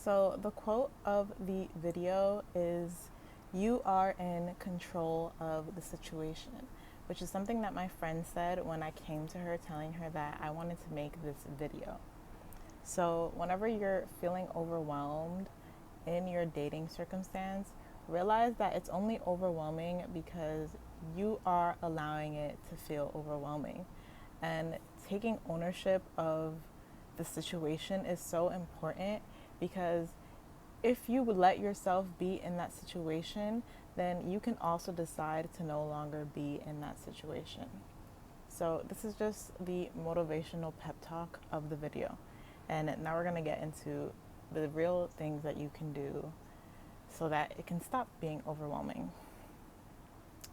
So the quote of the video is, "You are in control of the situation," which is something that my friend said when I came to her telling her that I wanted to make this video. So whenever you're feeling overwhelmed in your dating circumstance, realize that it's only overwhelming because you are allowing it to feel overwhelming. And taking ownership of the situation is so important because if you would let yourself be in that situation, then you can also decide to no longer be in that situation. So this is just the motivational pep talk of the video. And now we're going to get into the real things that you can do so that it can stop being overwhelming.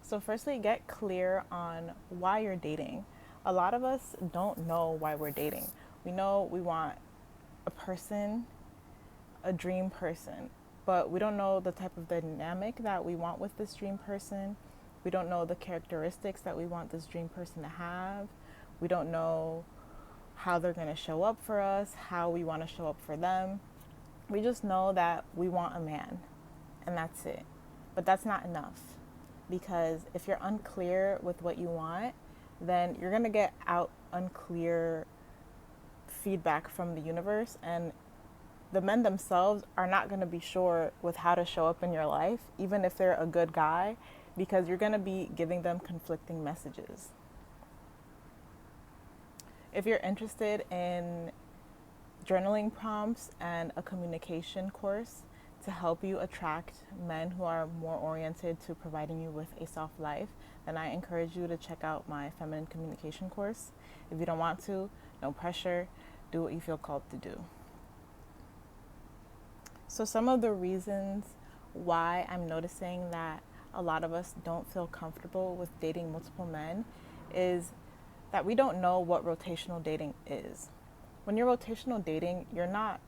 So firstly, get clear on why you're dating. A lot of us don't know why we're dating. We know we want a person, a dream person, but we don't know the type of dynamic that we want with this dream person. We don't know the characteristics that we want this dream person to have. We don't know how they're going to show up for us, how we want to show up for them. We just know that we want a man, and that's it. But that's not enough, because if you're unclear with what you want, then you're going to get out unclear feedback from the universe, and the men themselves are not going to be sure with how to show up in your life, even if they're a good guy, because you're going to be giving them conflicting messages. If you're interested in journaling prompts and a communication course to help you attract men who are more oriented to providing you with a soft life, then I encourage you to check out my feminine communication course. If you don't want to, no pressure, do what you feel called to do. So some of the reasons why I'm noticing that a lot of us don't feel comfortable with dating multiple men is that we don't know what rotational dating is. When you're rotational dating, you're not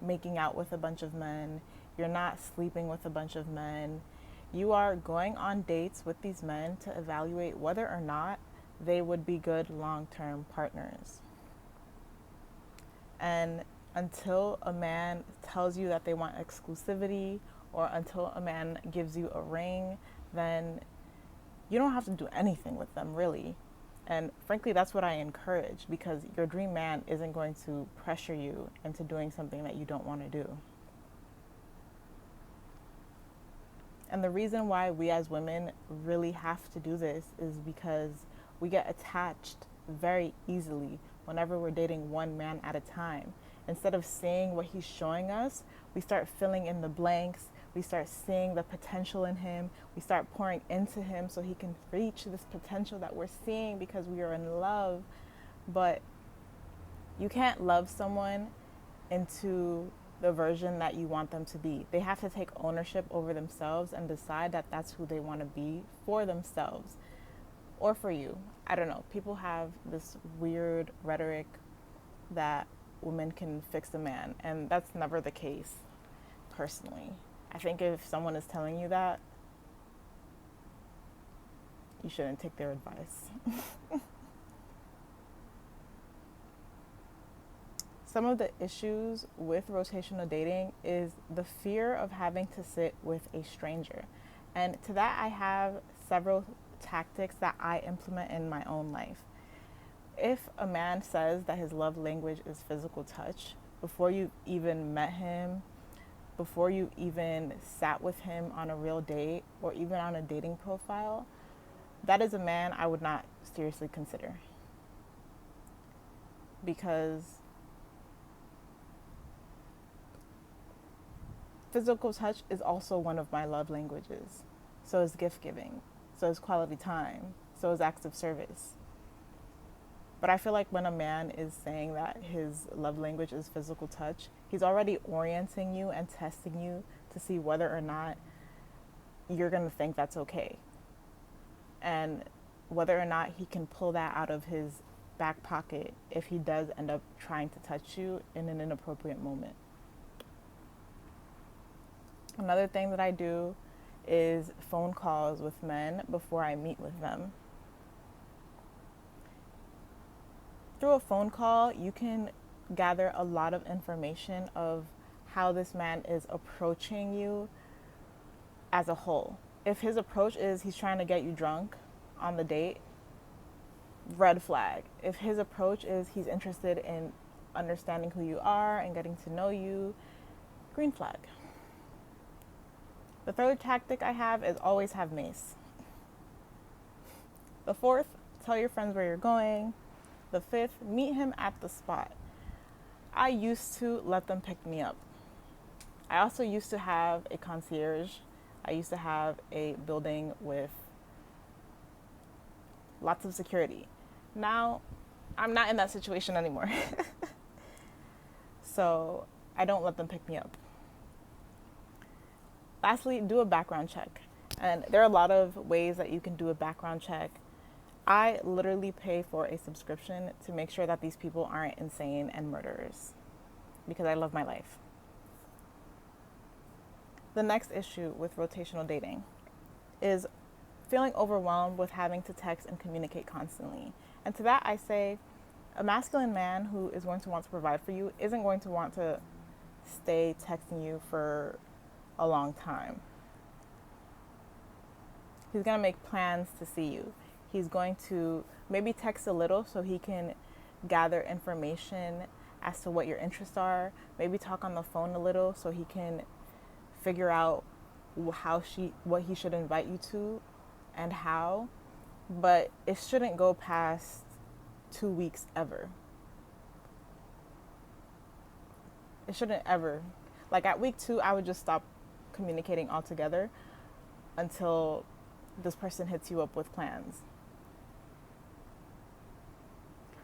making out with a bunch of men, you're not sleeping with a bunch of men. You are going on dates with these men to evaluate whether or not they would be good long-term partners. And until a man tells you that they want exclusivity, or until a man gives you a ring, then you don't have to do anything with them, really. And frankly, that's what I encourage, because your dream man isn't going to pressure you into doing something that you don't want to do. And the reason why we as women really have to do this is because we get attached very easily whenever we're dating one man at a time. Instead of seeing what he's showing us, we start filling in the blanks. We start seeing the potential in him. We start pouring into him so he can reach this potential that we're seeing because we are in love. But you can't love someone into the version that you want them to be. They have to take ownership over themselves and decide that that's who they want to be for themselves or for you. I don't know. People have this weird rhetoric that women can fix a man, and that's never the case, personally. I think if someone is telling you that, you shouldn't take their advice. Some of the issues with rotational dating is the fear of having to sit with a stranger. And to that, I have several tactics that I implement in my own life. If a man says that his love language is physical touch, before you even met him, before you even sat with him on a real date or even on a dating profile, that is a man I would not seriously consider. Because physical touch is also one of my love languages. So is gift giving. So is quality time. So is acts of service. But I feel like when a man is saying that his love language is physical touch, he's already orienting you and testing you to see whether or not you're going to think that's okay. And whether or not he can pull that out of his back pocket if he does end up trying to touch you in an inappropriate moment. Another thing that I do is phone calls with men before I meet with them. Through a phone call, you can gather a lot of information of how this man is approaching you as a whole. If his approach is he's trying to get you drunk on the date, red flag. If his approach is he's interested in understanding who you are and getting to know you, green flag. The third tactic I have is always have mace. The fourth, tell your friends where you're going. The fifth, meet him at the spot. I used to let them pick me up. I also used to have a concierge. I used to have a building with lots of security. Now, I'm not in that situation anymore. So I don't let them pick me up. Lastly, do a background check. And there are a lot of ways that you can do a background check. I literally pay for a subscription to make sure that these people aren't insane and murderers because I love my life. The next issue with rotational dating is feeling overwhelmed with having to text and communicate constantly. And to that I say, a masculine man who is going to want to provide for you isn't going to want to stay texting you for a long time. He's going to make plans to see you. He's going to maybe text a little so he can gather information as to what your interests are. Maybe talk on the phone a little so he can figure out what he should invite you to and how. But it shouldn't go past 2 weeks ever. It shouldn't ever. Like at week 2, I would just stop communicating altogether until this person hits you up with plans.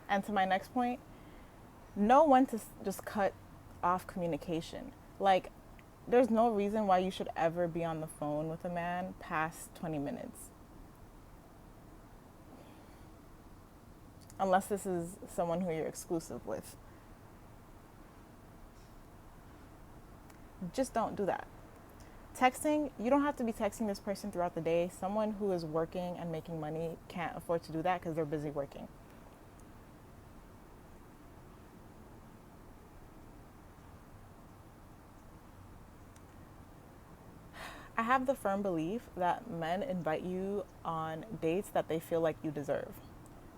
And to my next point, know when to just cut off communication. Like, there's no reason why you should ever be on the phone with a man past 20 minutes. Unless this is someone who you're exclusive with. Just don't do that. Texting, you don't have to be texting this person throughout the day. Someone who is working and making money can't afford to do that because they're busy working. I have the firm belief that men invite you on dates that they feel like you deserve.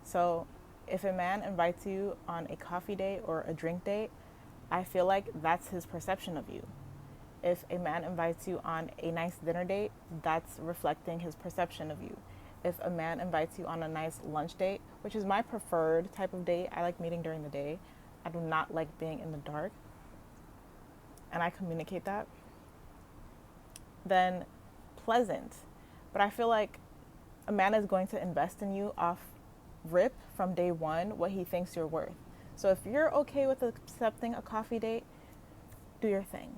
So if a man invites you on a coffee date or a drink date, I feel like that's his perception of you. If a man invites you on a nice dinner date, that's reflecting his perception of you. If a man invites you on a nice lunch date, which is my preferred type of date, I like meeting during the day. I do not like being in the dark. And I communicate that. Then pleasant. But I feel like a man is going to invest in you off rip from day one what he thinks you're worth. So if you're okay with accepting a coffee date, do your thing.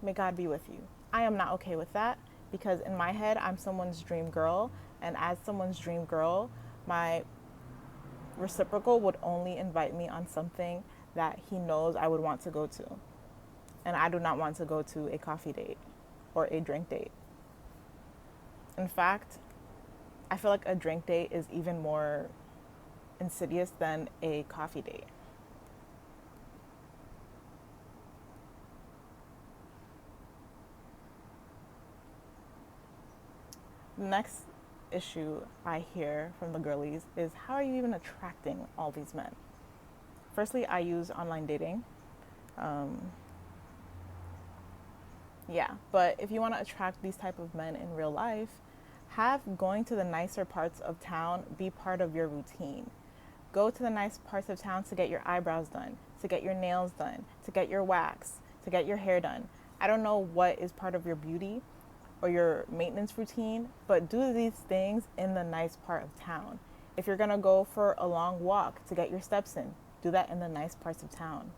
May God be with you. I am not okay with that because in my head, I'm someone's dream girl. And as someone's dream girl, my reciprocal would only invite me on something that he knows I would want to go to. And I do not want to go to a coffee date or a drink date. In fact, I feel like a drink date is even more insidious than a coffee date. The next issue I hear from the girlies is, how are you even attracting all these men? Firstly, I use online dating. But if you want to attract these type of men in real life, have going to the nicer parts of town be part of your routine. Go to the nice parts of town to get your eyebrows done, to get your nails done, to get your wax, to get your hair done. I don't know what is part of your beauty or your maintenance routine, but do these things in the nice part of town. If you're gonna go for a long walk to get your steps in, do that in the nice parts of town.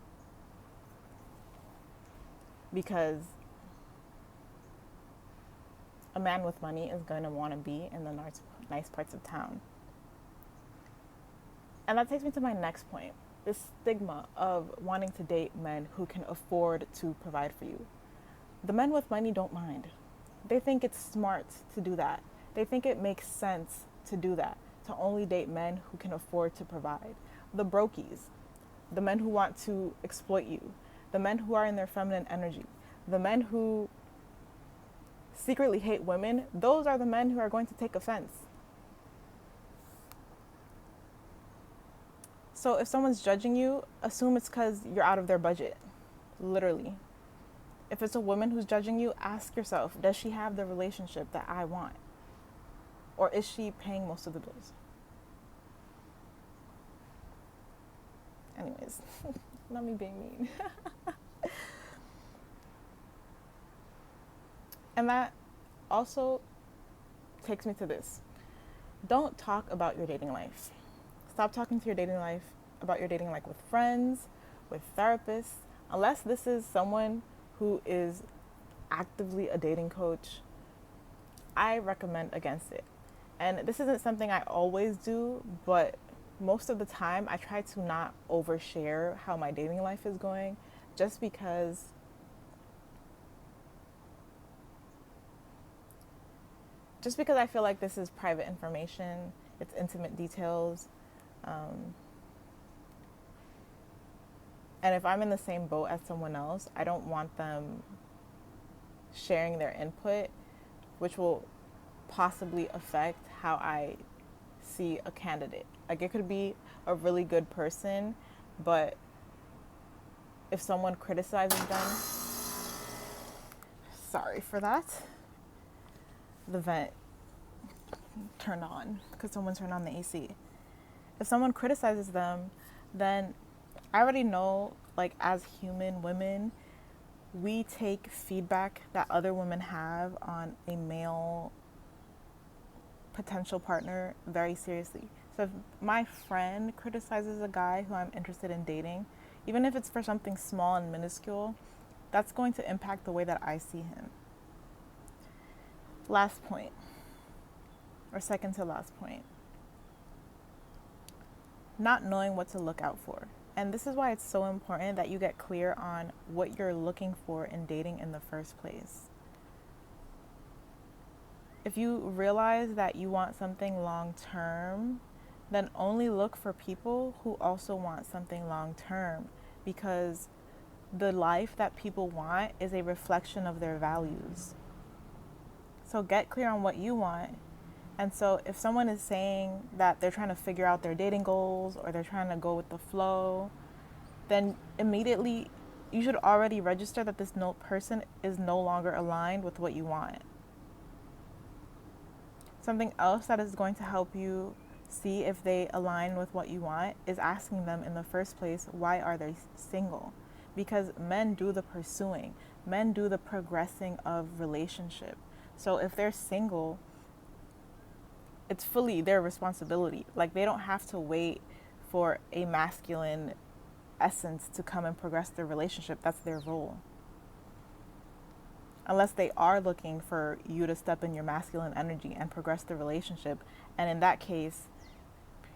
Because a man with money is going to want to be in the nice parts of town. And that takes me to my next point, this stigma of wanting to date men who can afford to provide for you. The men with money don't mind. They think it's smart to do that. They think it makes sense to do that, to only date men who can afford to provide. The brokies, the men who want to exploit you, the men who are in their feminine energy, the men who secretly hate women, those are the men who are going to take offense. So if someone's judging you, assume it's because you're out of their budget, literally. If it's a woman who's judging you, ask yourself, does she have the relationship that I want? Or is she paying most of the bills? Anyways, not me being mean. And that also takes me to this. Don't talk about your dating life. Stop talking to your dating life about your dating life with friends, with therapists, unless this is someone who is actively a dating coach. I recommend against it. And this isn't something I always do, but most of the time I try to not overshare how my dating life is going, just because I feel like this is private information, it's intimate details. And if I'm in the same boat as someone else, I don't want them sharing their input, which will possibly affect how I see a candidate. Like, it could be a really good person, but if someone criticizes them, sorry for that, the vent turned on because someone turned on the AC. If someone criticizes them, then I already know, like, as human women, we take feedback that other women have on a male potential partner very seriously. So if my friend criticizes a guy who I'm interested in dating, even if it's for something small and minuscule, that's going to impact the way that I see him. Last point, or second to last point, not knowing what to look out for. And this is why it's so important that you get clear on what you're looking for in dating in the first place. If you realize that you want something long term, then only look for people who also want something long term, because the life that people want is a reflection of their values. So get clear on what you want. And so if someone is saying that they're trying to figure out their dating goals or they're trying to go with the flow, then immediately you should already register that this person is no longer aligned with what you want. Something else that is going to help you see if they align with what you want is asking them in the first place, why are they single? Because men do the pursuing, men do the progressing of relationship. So if they're single, it's fully their responsibility. Like, they don't have to wait for a masculine essence to come and progress their relationship. That's their role. Unless they are looking for you to step in your masculine energy and progress the relationship. And in that case,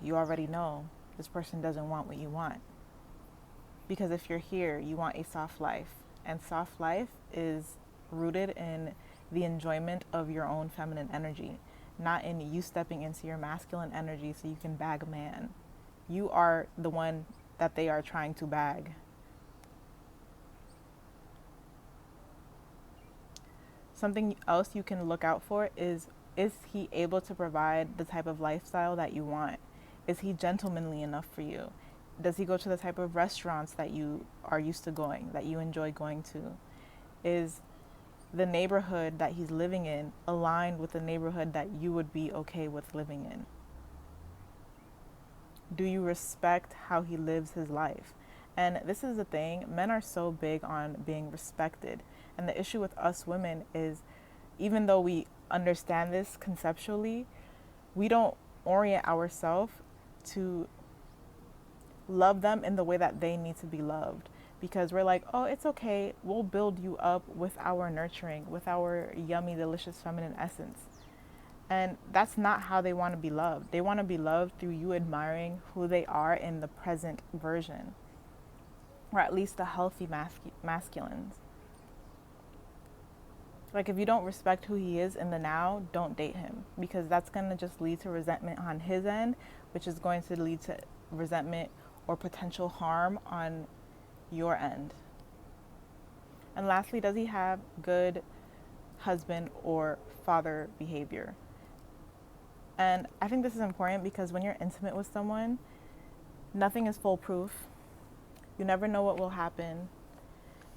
you already know this person doesn't want what you want. Because if you're here, you want a soft life. And soft life is rooted in the enjoyment of your own feminine energy, not in you stepping into your masculine energy so you can bag a man. You are the one that they are trying to bag. Something else you can look out for is he able to provide the type of lifestyle that you want? Is he gentlemanly enough for you? Does he go to the type of restaurants that you are used to going, that you enjoy going to? Is the neighborhood that he's living in aligned with the neighborhood that you would be okay with living in? Do you respect how he lives his life? And this is the thing, men are so big on being respected. And the issue with us women is, even though we understand this conceptually, we don't orient ourselves to love them in the way that they need to be loved. Because we're like, oh, it's okay, we'll build you up with our nurturing, with our yummy, delicious feminine essence. And that's not how they want to be loved. They want to be loved through you admiring who they are in the present version, or at least the healthy masculines. Like, if you don't respect who he is in the now, don't date him, because that's going to just lead to resentment on his end, which is going to lead to resentment or potential harm on your end. And lastly, does he have good husband or father behavior? And I think this is important because when you're intimate with someone, nothing is foolproof. You never know what will happen.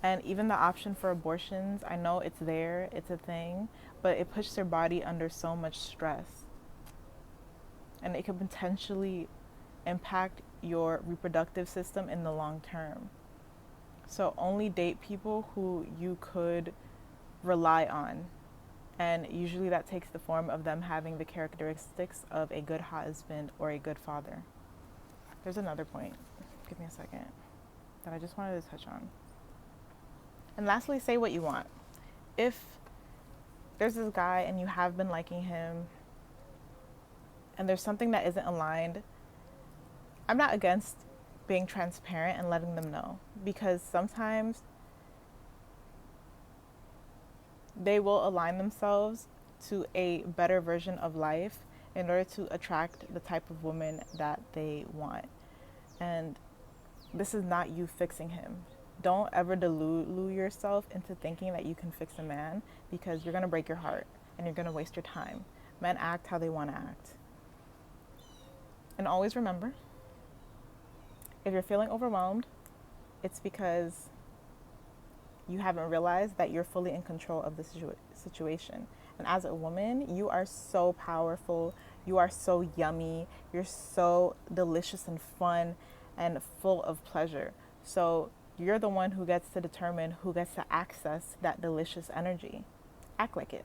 And even the option for abortions, I know it's there, it's a thing, but it puts your body under so much stress. And it could potentially impact your reproductive system in the long term. So only date people who you could rely on. And usually that takes the form of them having the characteristics of a good husband or a good father. There's another point, give me a second, that I just wanted to touch on. And lastly, say what you want. If there's this guy and you have been liking him and there's something that isn't aligned, I'm not against being transparent and letting them know, because sometimes they will align themselves to a better version of life in order to attract the type of woman that they want. And this is not you fixing him. Don't ever delude yourself into thinking that you can fix a man, because you're going to break your heart and you're going to waste your time. Men act how they want to act. And always remember, if you're feeling overwhelmed, it's because you haven't realized that you're fully in control of the situation. And as a woman, you are so powerful. You are so yummy. You're so delicious and fun and full of pleasure. So you're the one who gets to determine who gets to access that delicious energy. Act like it.